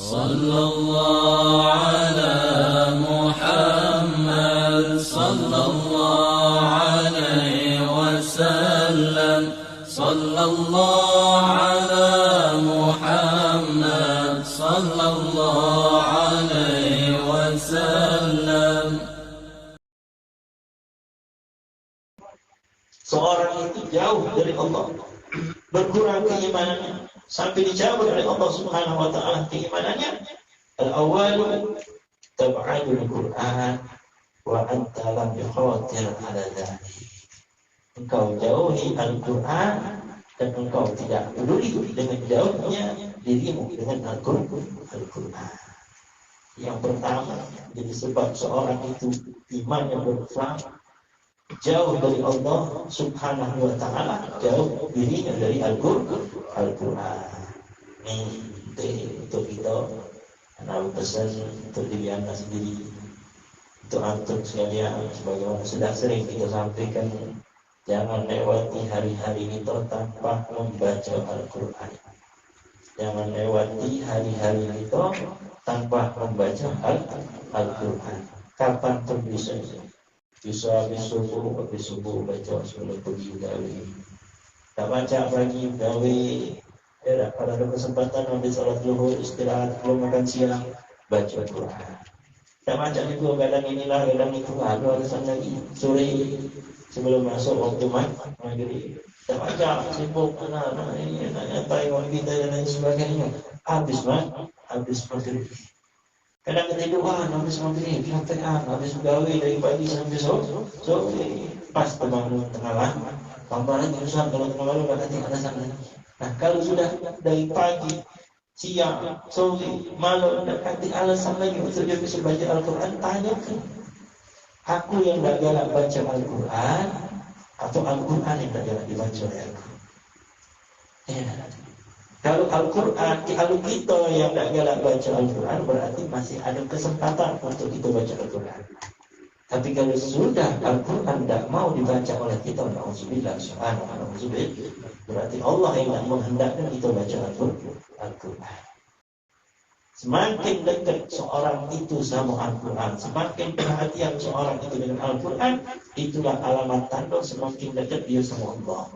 صلى الله على محمد صلى الله عليه وسلم صلى الله على محمد صلى الله عليه وسلم. Seorang itu jauh dari Allah, berkurang keimanannya sampai dijauh dari Allah Subhanahu wa taala keimanannya. Al-awwalu tab'adul Qur'an wa anta lam yakhatir ala dzalik. Engkau jauhi Al-Qur'an dan engkau tidak peduli dengan jauhnya dirimu dengan Al-Qur'an. Yang pertama, jadi sebab seorang itu imannya berkurang, jauh dari Allah Subhanahu wa taala, jauh dirinya dari Al-Qur'an. Ini untuk kita, anak pesan untuk diri anda sendiri, untuk antum sekalian, sebagaimana sudah sering kita sampaikan, jangan lewati hari-hari kita tanpa membaca Al-Qur'an. Jangan lewati hari-hari kita tanpa membaca Al-Qur'an. Kapan pun bisa habis subuh baca sebelum pergi gawe. Tak baca pagi gawe, ya kalau ada kesempatan habis salat zuhur istirahat belum makan siang baca Quran. Tak baca itu kadang inilah kadang itu ada alasan lagi sore sebelum masuk waktu maghrib. Tak baca sibuk anak-anak ini anak tayang kita dan lain sebagainya. Habis maghrib. Kadang ketiduran habis maghrib sampai habis gawe dari pagi sampai sore. Pas bangun tengah malam, tambah lagi susah kalau tengah malam berarti alasan lagi. Nah kalau sudah dari pagi, siang, sore, malam berarti alasan lagi untuk dia bisa baca Al-Quran. Tanyakan, aku yang tak galak baca Al-Quran atau Al-Quran yang tak galak dibaca oleh aku? Ya. Kalau Al-Quran, kalau kita yang tak galak baca Al-Quran, berarti masih ada kesempatan untuk kita baca Al-Quran. Tapi kalau sudah Al-Quran tak mau dibaca oleh kita, na'udzubillah, berarti Allah yang tak menghendakkan kita baca Al-Quran. Semakin dekat seorang itu sama Al-Quran, semakin perhatian seorang itu dengan Al-Quran, itulah alamat tanda semakin dekat dia sama Allah.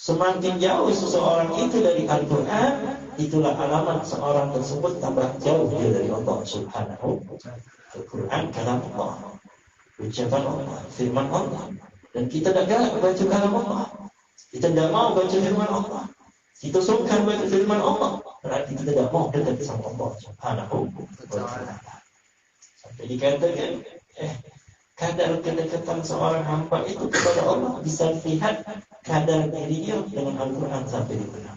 Semakin jauh seseorang itu dari Al-Quran, itulah alamat seorang tersebut tambah jauh dia dari Allah Subhanahu wa ta'ala. Al-Quran kalam Allah, ucapan Allah, firman Allah. Dan kita tak galak baca kalam Allah. Kita tak mau baca firman Allah. Kita sungkan baca firman Allah, berarti kita tak mau dekat sama Allah Subhanahu wa ta'ala. Sampai dikatakan, kadar kedekatan seorang hamba itu kepada Allah bisa lihat kadar dirinya dengan Al-Quran sampai di mana.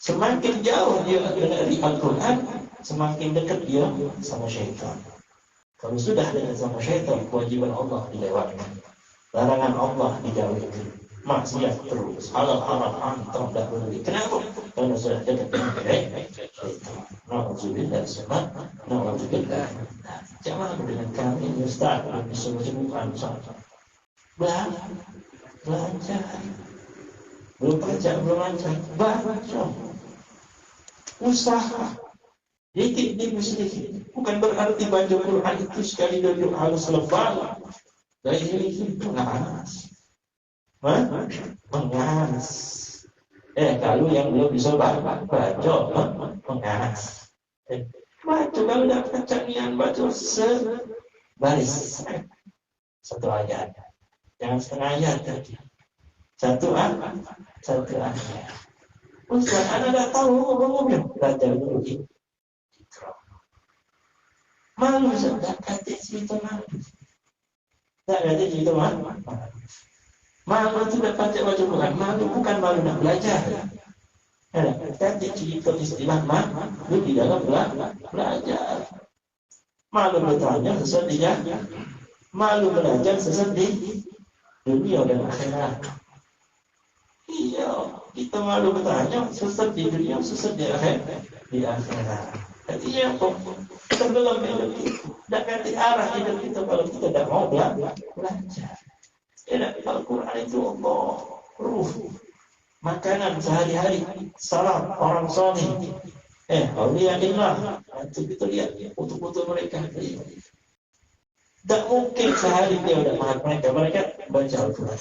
Semakin jauh dia dari Al-Quran, semakin dekat dia sama syaitan. Kalau sudah dekat sama syaitan, kewajiban Allah dilewatkan, larangan Allah dijauhkan, maksiat terus, halal haram antum dah peduli. Kenapa? Karena sudah dekat dengan syaitan. Na'udzubillah, na'udzubillah. Jangan dengan kami Ustaz disebut-sebutkan belajar belum baca baca usaha dikit demi sedikit. Bukan berarti baca Quran itu sekali duduk harus lepas dari itu mengas. Kalau yang belum bisa baca mengas. Baca kalau dapat cacian baca sebaris satu ayat, jangan setengah ayat tadi. Satu ayat. Ustaz, anda dah tahu ngomongnya belajar dulu. Malu tak kata cerita malu. Tak kata cerita malu. Malu itu dah baca Quran. Malu bukan malu nak belajar. Kata cerita istilah malu di dalam belajar. Malu bertanya sesat dia. Malu belajar sesat di dunia dan akhirat. Iya, kita malu bertanya sesat di dunia, sesat di akhirat. Artinya apa? Tenggelam hidup itu. Tak ganti arah hidup kita kalau kita tak mau belajar. Al-Quran itu Allah, ruh, makanan sehari-hari, salam orang soleh. Auliyaillah, nanti kita lihat foto-foto mereka. Tak mungkin sehari dia udah mahat mereka baca Al-Quran.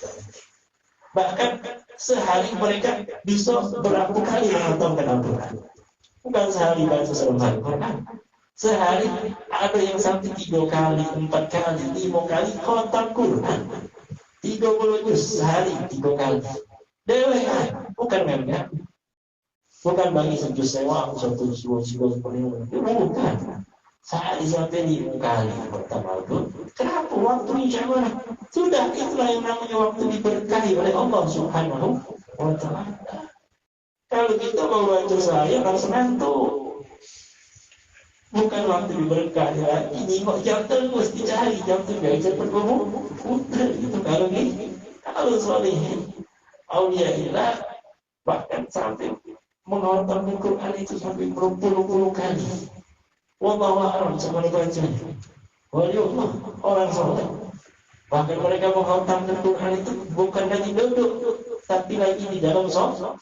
Bahkan sehari mereka bisa berapa kali menghatamkan Al-Quran. Bukan sehari baca selama Al-Quran. Sehari ada yang sampai 3 kali, 4 kali, 5 kali khatam Quran. 30 juz sehari 3 kali. Dewean, bukan memang. Bukan bagi sejus sewa, satu sebuah penuh. Bukan. Sehari sampai 5 kali pertama itu. Kenapa waktu jamaah? Sudah itulah yang namanya waktu diberkahi oleh Allah Subhanahu wa Ta'ala. Kalau kita mau baca saya harus ngantuk. Bukan waktu diberkahi lagi. Nengok jam terus dicari jam tu biasa bergumul. Putar gitu kalau ni. Kalau solehin Auliyaillah bahkan sampai menghafal Al-Quran itu sampai berpuluh-puluh kali. Wallahu a'lam sama bacanya. Waliullah orang soleh. Bahkan mereka menghafal Al-Quran itu bukan lagi duduk, tapi lagi di dalam sholat.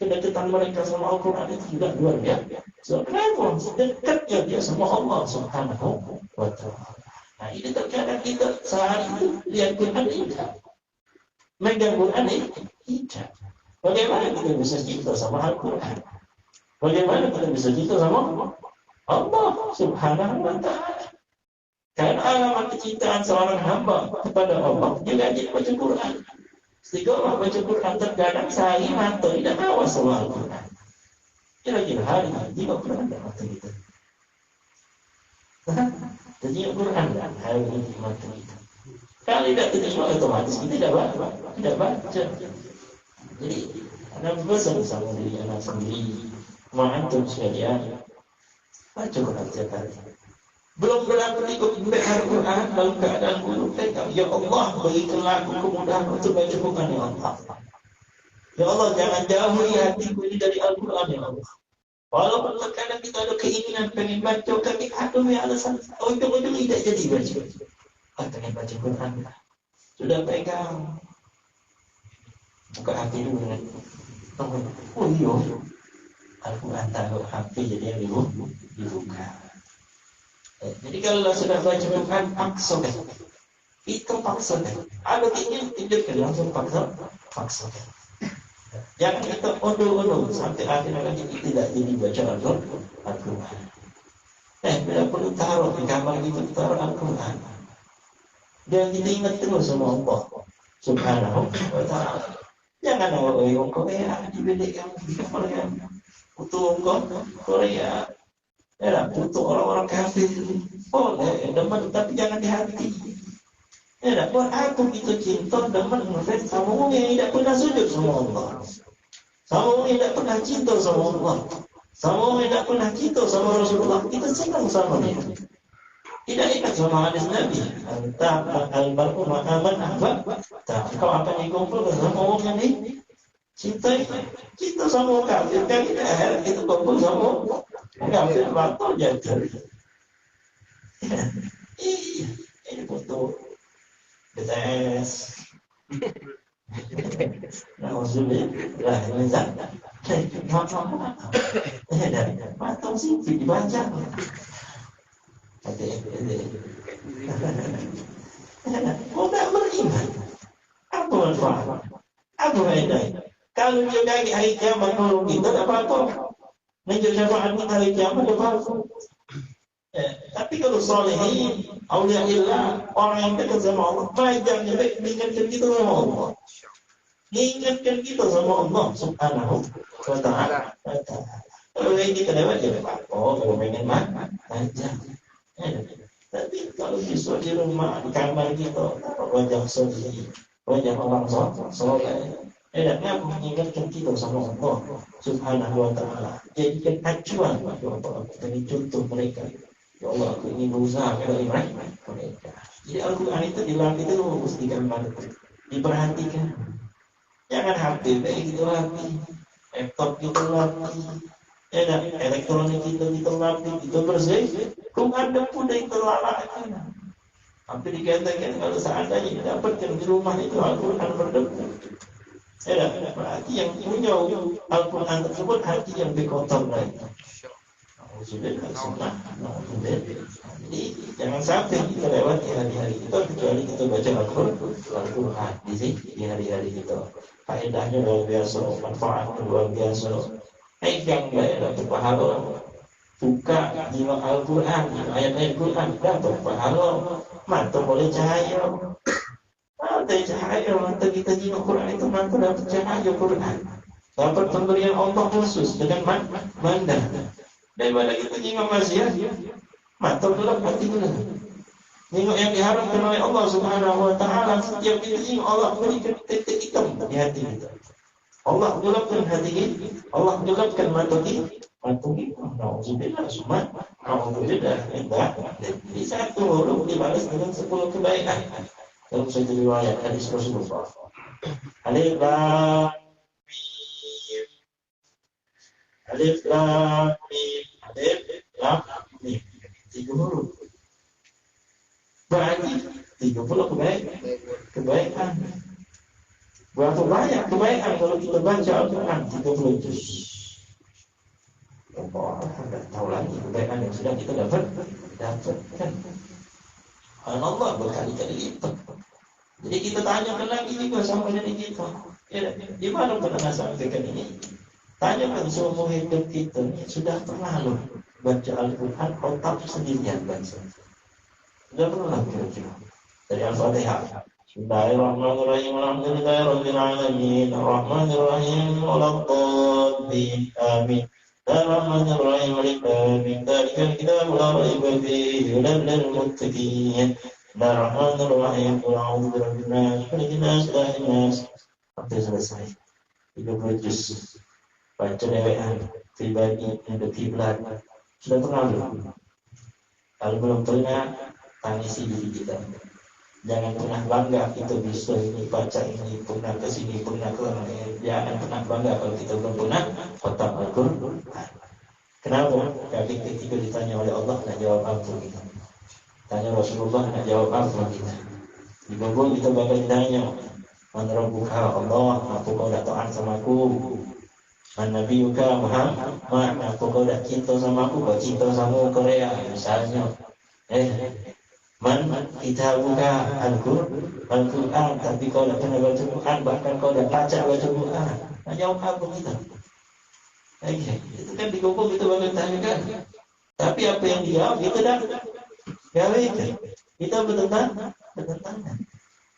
Kedekatan mereka sama Al-Quran itu juga luar biasa. So, kenapa? Dekatnya dia sama Allah Subhanahu wa Ta'ala. Nah, ini terkadang kita sehari itu lihat Quran tidak, megang Quran tidak. Bagaimana kita bisa cinta sama Al-Quran? Bagaimana kita bisa cinta sama Allah Subhanahu wa Ta'ala? Karena alamat kecintaan seorang hamba kepada Allah juga dia baca Quran. Sehingga orang baca Quran terkadang sehari mata tidak awas sama Al-Quran. Kira-kira hari juga Quran tidak mata kita. Jadi Quran dan hari ini mata kita. Kalau tidak terima otomatis kita tidak baca. Jadi anak pesan sama diri anak sendiri, ma'antum sekalian, baca Quran setiap hari. Belum berlaku ikut Al-Quran dalam keadaan buruk, ya Allah berikanlah aku kemudahan untuk baca Quran ya Allah. Ya Allah jangan jauhi hatiku ini dari Al-Quran ya Allah. Walaupun terkadang kita ada keinginan pengen baca, tapi aduh ya alasan ujung-ujung tidak jadi baca. Pengen baca Quran, sudah pegang. Buka hati dulu kan. Oh iya, Al-Quran taruh hati jadi yang dibuka. Jadi kalau sudah baca Quran, paksakan. Itu paksakan. Ada ingin tunjukkan langsung paksakan. Jangan kita undur-undur sampai akhirnya kita tidak jadi baca Al-Quran. Bila perlu taruh di kamar itu taruh Al-Quran. Dan kita ingat terus sama Allah Subhanahu wa Ta'ala. Jangan orang Korea di bilik yang di kamar yang butuh Korea, ya butuh orang-orang kafir. Boleh demen tapi jangan di hati. Ya buat aku itu cinta demen ngefans sama orang yang tidak pernah sujud sama Allah, sama orang yang tidak pernah cinta sama Allah, sama orang yang tidak pernah cinta sama Rasulullah. Kita senang sama dia. Tidak ingat sama hadis Nabi, entah al-bar'u ma'aman ahbab. Kau akan dikumpul sama orang yang cinta sama kafir. Kan kita akhirnya kita kumpul sama kafir batal jatuh. Iya, ini foto BTS. Alhamdulillah, ini zat. Matang sih dibaca. Kau tak beriman. Apa manfaat? Apa faedah? Kalau dia lagi hari kiamat nolong kita, tak apa-apa. Menjadi syafaat kita hari kiamat, tak apa-apa. Tapi kalau solehin, Auliyaillah, orang yang dekat sama Allah, belajarnya baik mengingatkan kita sama Allah. Mengingatkan kita sama Allah Subhanahu wa Ta'ala. Kalau kita dapat, ya apa-apa. Kalau pengen makan, aja. Tapi kalau bisa di rumah, di kamar kita, wajah sedih, wajah orang soleh, enaknya mengingatkan kita sama Allah Subhanahu wa Ta'ala. Jadikan acuan dari contoh mereka. Ya Allah, aku ingin berusaha dari mereka. Jadi Al-Quran itu dilatih itu mesti gambar, diperhatikan. Jangan HP, gitu latih, laptop kita latih. Elektronik kita latih, kita bersih. Kung ada pun yang terlalakkan. Tapi dikatakan kalau seandainya dapatkan di rumah itu Al-Quran berdebu. Berarti yang punya Al-Quran tersebut hati yang lebih kotor lagi. Jadi jangan sampai kita lewati hari-hari kita kecuali kita baca Al-Quran di hari-hari kita. Faedahnya luar biasa, manfaatnya luar biasa. Pegang baik dapat pahala. Buka jiwa Al-Quran, ayat-ayat Quran dapat pahala. Mata boleh cahaya. Mata cahaya, mata kita jiwa Quran itu mata dapat cahaya Quran. Dapat pemberian Allah khusus dengan mandah. Daripada kita jengok maksiat, mata gelap, hati gelap. Jengok yang diharapkan oleh Allah Subhanahu Wa Taala, setiap kita jengok Allah berikan titik hitam di hati kita. Allah gelapkan hati kita, Allah gelapkan mata kita. Nauzubillah, semua nauzubillah. Di satu huruf dibalas dengan 10 kebaikan. Dalam satu riwayat hadis Rasulullah. Alif Lam Alif Lam Mim, Alif Lam Mim, 3 huruf. Berarti 30 kebaikan. Berapa banyak kebaikan kalau kita baca Al-Quran 30 juz. Tidak tahu lagi kebaikan yang sudah kita dapatkan. Allah berkali-kali lipat. Jadi kita tanyakan lagi juga sama diri kita. Ya, di mana pernah sampaikan ini? Tanyakan seumur hidup kita, sudah pernah loh baca Al-Quran otak sendirian baca. Sudah pernah kira-kira. Dari Al-Fatihah. Bismillahirrahmanirrahim. Alhamdulillahirabbil alamin. Arrahmanirrahim. Waladdallin. Amin. Bismillahirrahmanirrahim. Alif Lam Mim. Dzalikal kitabu la raiba fihi hudan lil muttaqin. Bismillahirrahmanirrahim. Qul a'udzu birabbin nas, malikin nas, ilahin nas. Sampai selesai. 30 juz. Baca dewean pribadi untuk kiblat sudah pernah belum? Kalau belum pernah, tangisi diri kita. Jangan pernah bangga kita bisa ini baca ini pernah ke sini pernah ke jangan pernah bangga kalau kita belum pernah khatam Al-Quran. Kenapa? Kali ketika ditanya oleh Allah nak jawab apa kita? Tanya Rasulullah nak jawab apa kita? Di bawah kita bakal ditanya, Man Rabbuka Allah, aku kau dah taat sama aku. Nabi Yuka Muhammad, aku kau dah cinta sama aku, kau cinta sama Korea misalnya. Man kita buka Al-Quran, tapi kau dah pernah baca Quran, bahkan kau dah baca Quran. Nak jawab apa kita? Itu kan di kumpul kita bakal tanyakan. Tapi apa yang dijawab kita dah gawaikan. Kita bertentangan.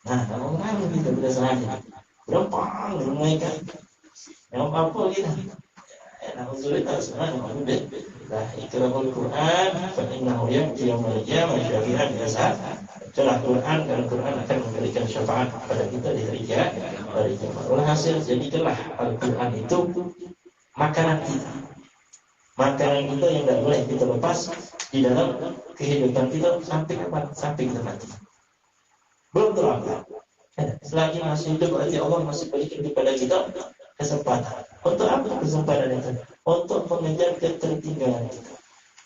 Nah, kalau orang kita berdasarkan gampang menunaikan. Yang apa kita? Alhamdulillah sebenarnya lah ikra'ul Quran fa innahu ya'ti yaumil qiyamah syafi'an yas'a. Bacalah Quran dan Quran akan memberikan syafaat kepada kita di hari kiamat. Hasil jadikanlah Al-Quran itu makanan kita. Makanan kita yang tidak boleh kita lepas di dalam kehidupan kita sampai kapan? Sampai kita mati. Belum terlambat. Selagi masih hidup, berarti Allah masih berikan kepada kita kesempatan. Untuk apa kesempatan itu? Untuk mengejar ketertinggalan kita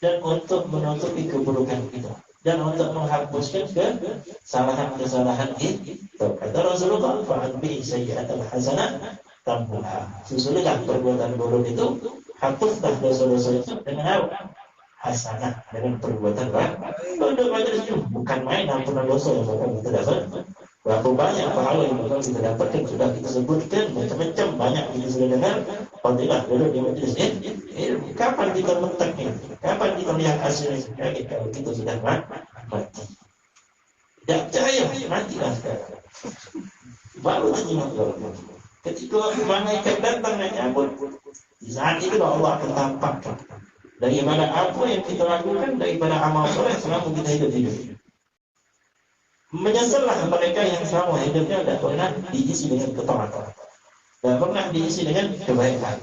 dan untuk menutupi keburukan kita dan untuk menghapuskan kesalahan-kesalahan kita. Kata Rasulullah, "Fa'adbi sayyi'atal hasanah tamhuha." Susullah perbuatan buruk itu, hapuslah dosa-dosa itu dengan apa? Hasanah, dengan perbuatan baik. Untuk majelis itu bukan main ampunan dosa yang bakal kita dapat. Berapa banyak pahala yang bakal kita dapatkan sudah kita sebutkan macam-macam, banyak kita sudah dengar. Fadilah duduk di majelis ilmu. Kapan kita mentaknya? Kapan kita lihat hasilnya? Kalau kita sudah mati. Tidak percaya, matilah sekarang. Baru terjemah Allah. Ketika malaikat datang dan nyambut, di saat itu Allah akan tampakkan daripada apa yang kita lakukan, daripada amal soleh selama kita hidup. Menyesallah mereka yang selama hidupnya tidak pernah diisi dengan ketaatan, tidak pernah diisi dengan kebaikan.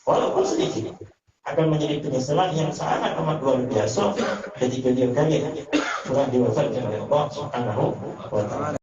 Walaupun sedikit, akan menjadi penyesalan yang sangat amat luar biasa ketika dia kaget telah diwafatkan oleh Allah Subhanahu wa Ta'ala.